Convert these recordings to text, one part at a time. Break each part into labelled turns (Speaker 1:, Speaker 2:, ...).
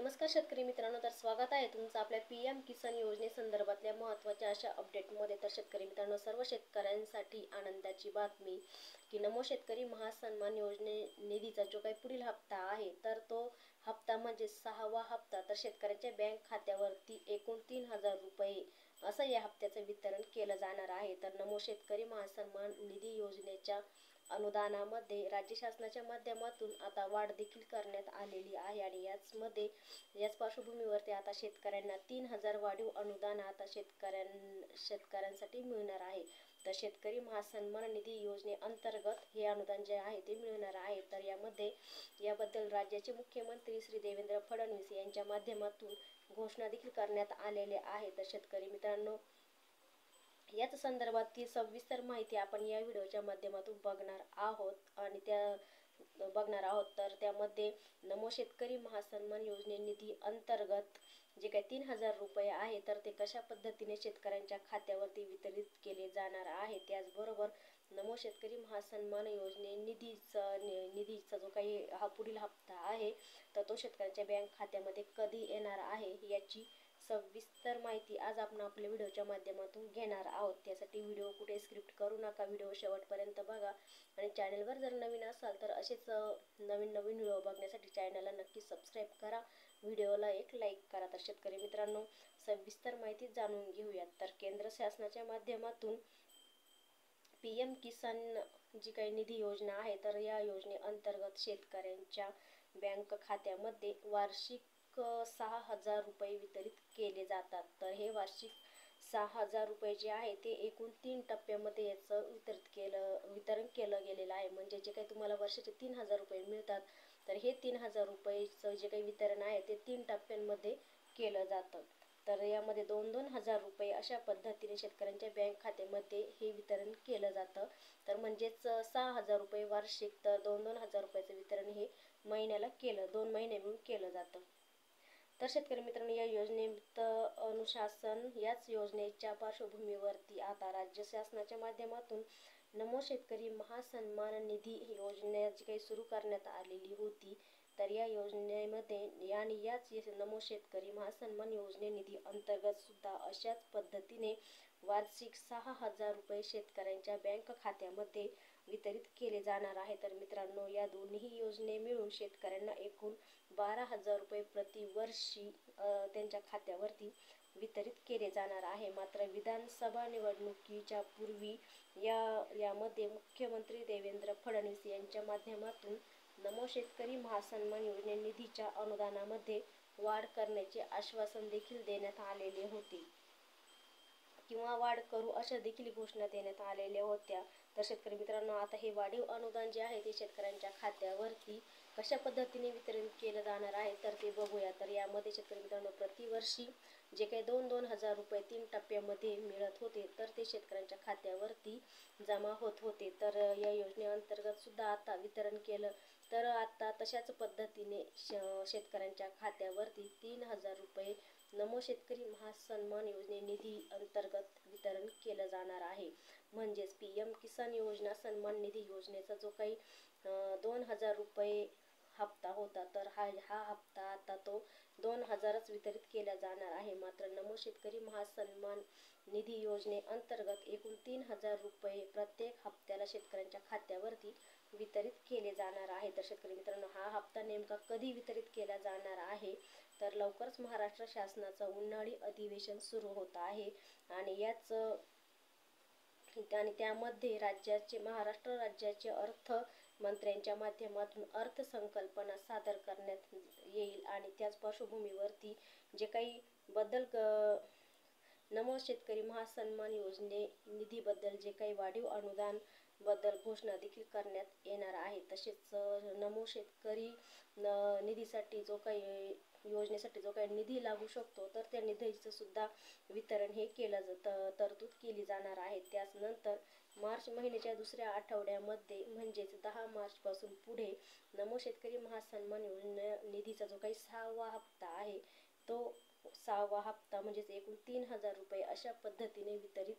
Speaker 1: नमस्कार शेतकरी मित्रांनो, तर स्वागत आहे तुमचं आपल्या PM किसान योजनेसंदर्भातल्या महत्त्वाच्या अशा अपडेटमध्ये। तर शेतकरी मित्रांनो, सर्व शेतकऱ्यांसाठी आनंदाची बातमी की नमो शेतकरी महासन्मान योजने निधीचा जो काही पुढील हप्ता आहे, तर तो हप्ता म्हणजे 6वा हप्ता तर शेतकऱ्यांच्या बँक खात्यावरती एकूण 3000 रुपये असं या हप्त्याचं वितरण केलं जाणार आहे। तर नमो शेतकरी महासन्मान निधी योजनेच्या अनुदानामध्ये राज्य शासनाच्या माध्यमातून आता वाढ देखील करण्यात आलेली आहे आणि याच पार्श्वभूमीवरती आता शेतकऱ्यांना 3000 वाढीव अनुदान आता शेतकऱ्यांसाठी मिळणार आहे। तर शेतकरी महासन्मान निधी योजनेअंतर्गत हे अनुदान जे आहे ते मिळणार आहे। तर याबद्दल राज्याचे मुख्यमंत्री श्री देवेंद्र फडणवीस यांच्या माध्यमातून घोषणा देखील करण्यात आलेल्या आहे। तर शेतकरी मित्रांनो, याच संदर्भातील सविस्तर माहिती आपण या व्हिडिओच्या माध्यमातून बघणार आहोत। तर त्यामध्ये नमो शेतकरी महासन्मान योजने निधी अंतर्गत जे काही 3000 रुपये आहे, तर ते कशा पद्धतीने शेतकऱ्यांच्या खात्यावरती वितरित केले जाणार आहे। त्याचबरोबर नमो शेतकरी महासन्मान योजने निधीचा जो काही हा पुढील हप्ता आहे, तर तो शेतकऱ्यांच्या बँक खात्यामध्ये कधी येणार आहे याची सविस्तर माहिती आज आपण आपल्या व्हिडिओच्या माध्यमातून घेणार आहोत। त्यासाठी व्हिडिओ कुठे स्क्रिप्ट करू नका, व्हिडिओ शेवटपर्यंत बघा आणि चॅनलवर जर नवीन असाल तर असेच नवीन व्हिडिओ बघण्यासाठी चॅनलला नक्की सबस्क्राईब करा, व्हिडिओला एक लाईक करा। तर शेतकरी मित्रांनो, सविस्तर माहिती जाणून घेऊयात। तर केंद्र शासनाच्या माध्यमातून PM किसान जी काही निधी योजना आहे, तर या योजनेअंतर्गत शेतकऱ्यांच्या बँक खात्यामध्ये वार्षिक 6000 रुपये वितरित केले जातात। तर हे वार्षिक 6000 रुपये जे आहे ते एकूण 3 टप्प्यामध्ये याचं वितरण केलं गेलेलं आहे। म्हणजे जे काही तुम्हाला वर्षाचे 3000 रुपये मिळतात, तर हे 3000 रुपयेचं जे काही वितरण आहे ते 3 टप्प्यांमध्ये केलं जातं। तर यामध्ये 2-2 हजार रुपये अशा पद्धतीने शेतकऱ्यांच्या बँक खात्यामध्ये हे वितरण केलं जातं। तर म्हणजेच 6000 रुपये वार्षिक, तर 2-2 हजार रुपयाचं वितरण हे महिन्याला 2 महिने मिळून केलं जातं। तर शेतकरी मित्रांनो, या योजनेचं अनुशासन याच योजनेच्या पार्श्वभूमीवरती आता राज्य शासनाच्या माध्यमातून नमो शेतकरी महासन्मान निधी योजना जी काही सुरू करण्यात आलेली होती, तर या योजनेमध्ये आणि याच नमो शेतकरी महासन्मान योजने निधी अंतर्गत सुद्धा अशाच पद्धतीने वार्षिक 6000 रुपये शेतकऱ्यांच्या बँक खात्यामध्ये वितरित केले जाणार आहे। तर मित्रांनो, या दोन्ही योजने मिळून शेतकऱ्यांना एकूण 12000 रुपये प्रतिवर्षी त्यांच्या खात्यावरती वितरित केले जाणार आहे। मात्र विधानसभा निवडणुकीच्या पूर्वी यामध्ये मुख्यमंत्री देवेंद्र फडणवीस यांच्या माध्यमातून नमो शेतकरी महासन्मान योजने निधीच्या अनुदानामध्ये वाढ करण्याचे आश्वासन देखील देण्यात आलेले होते किंवा वाढ करू अशा देखील घोषणा देण्यात आलेल्या होत्या। तर शेतकरी मित्रांनो, आता हे वाढीव अनुदान जे आहे ते शेतकऱ्यांच्या खात्यावरती कशा पद्धतीने वितरण केलं जाणार आहे, तर ते बघूया। तर यामध्ये शेतकरी मित्रांनो, प्रतिवर्षी जे काही 2-2 हजार रुपये 3 टप्प्यामध्ये मिळत होते, तर ते शेतकऱ्यांच्या खात्यावरती जमा होत होते। तर या योजनेअंतर्गत सुद्धा आता वितरण केलं, तर आता तशाच पद्धतीने शेतकऱ्यांच्या खात्यावरती 3000 रुपये नमो शेतकरी महासन्मान योजने निधी अंतर्गत वितरण केलं जाणार आहे। म्हणजेच PM किसान योजना सन्मान निधी योजनेचा जो काही 2000 रुपये हप्ता होता, तर हा हप्ता आता तो 2000च वितरित केला जाणार आहे। मात्र नमो शेतकरी महासन्मान निधी योजनेअंतर्गत एकूण 3000 रुपये प्रत्येक हप्त्याला शेतकऱ्यांच्या खात्यावरती वितरित केले जाणार आहे। तर शेतकरी मित्रांनो, हा हप्ता नेमका कधी वितरित केला जाणार आहे, तर लवकरच महाराष्ट्र शासनाचं उन्हाळी अधिवेशन सुरू होत आहे आणि त्यामध्ये महाराष्ट्र राज्याचे अर्थमंत्र्यांच्या माध्यमातून अर्थसंकल्पना सादर करण्यात येईल आणि त्याच पार्श्वभूमीवरती जे काही नमो शेतकरी महासन्मान योजने निधीबद्दल जे काही वाढीव अनुदान बद्दल घोषणा देखील करण्यात येणार आहे। तसेच नमो शेतकरी निधीसाठी योजनेसाठी जो काही निधी लागू शकतो, तर त्या निधीचं सुद्धा वितरण हे तरतूद केली जाणार आहे। त्यानंतर मार्च महिन्याच्या दुसऱ्या आठवड्यामध्ये म्हणजेच 10 मार्चपासून पुढे नमो शेतकरी महासन्मान योजना निधीचा जो काही 6वा हप्ता आहे, तो 6वा हप्ता म्हणजेच एकूण 3000 रुपये अशा पद्धतीने वितरित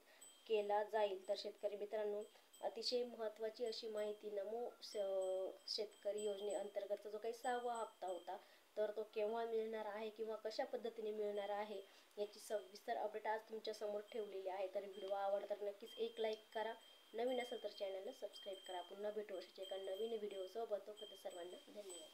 Speaker 1: केला जाईल। तर शेतकरी मित्रांनो, अतिशय महत्त्वाची अशी माहिती, नमो शेतकरी योजनेअंतर्गतचा जो काही 6वा हप्ता होता, तर तो केव्हा मिळणार आहे किंवा कशा पद्धतीने मिळणार आहे याची सविस्तर अपडेट आज तुमच्या समोर ठेवलेली आहे. तर व्हिडिओ आवडला तर नक्कीच एक लाईक करा, नवीन असेल तर चॅनलला सबस्क्राईब करा. पुन्हा भेटू अशाच एका नवीन व्हिडिओ सोबत. तोपर्यंत सर्वांना धन्यवाद.